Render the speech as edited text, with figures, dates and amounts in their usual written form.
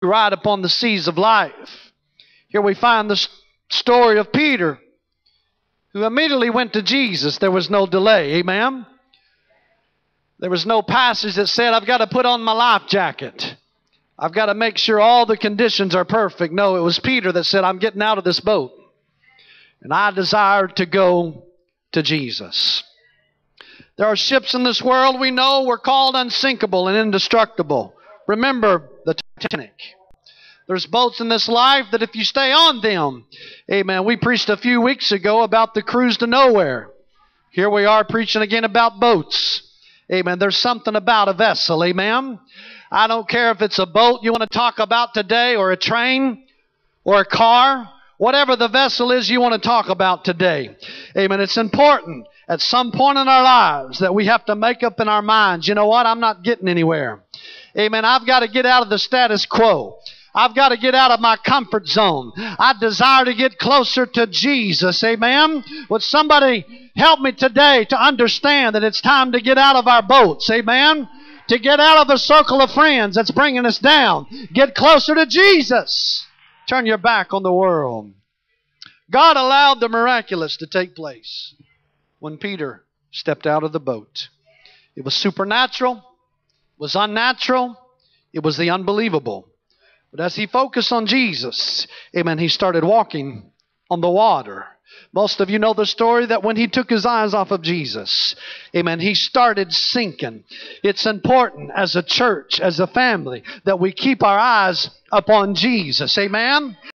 ride upon the seas of life. Here we find the story of Peter, who immediately went to Jesus. There was no delay. Amen? There was no passage that said, I've got to put on my life jacket. I've got to make sure all the conditions are perfect. No, it was Peter that said, I'm getting out of this boat. And I desire to go to Jesus. There are ships in this world we know were called unsinkable and indestructible. Remember the Titanic. There's boats in this life that if you stay on them, amen. We preached a few weeks ago about the cruise to nowhere. Here we are preaching again about boats. Amen. There's something about a vessel. Amen. I don't care if it's a boat you want to talk about today, or a train, or a car. Whatever the vessel is you want to talk about today. Amen. It's important at some point in our lives that we have to make up in our minds, you know what? I'm not getting anywhere. Amen. I've got to get out of the status quo. I've got to get out of my comfort zone. I desire to get closer to Jesus. Amen. Would somebody help me today to understand that it's time to get out of our boats? Amen. To get out of the circle of friends that's bringing us down. Get closer to Jesus. Turn your back on the world. God allowed the miraculous to take place when Peter stepped out of the boat. It was supernatural. It was unnatural. It was the unbelievable. But as he focused on Jesus, amen, he started walking on the water. Most of you know the story that when he took his eyes off of Jesus, amen, he started sinking. It's important as a church, as a family, that we keep our eyes upon Jesus. Amen.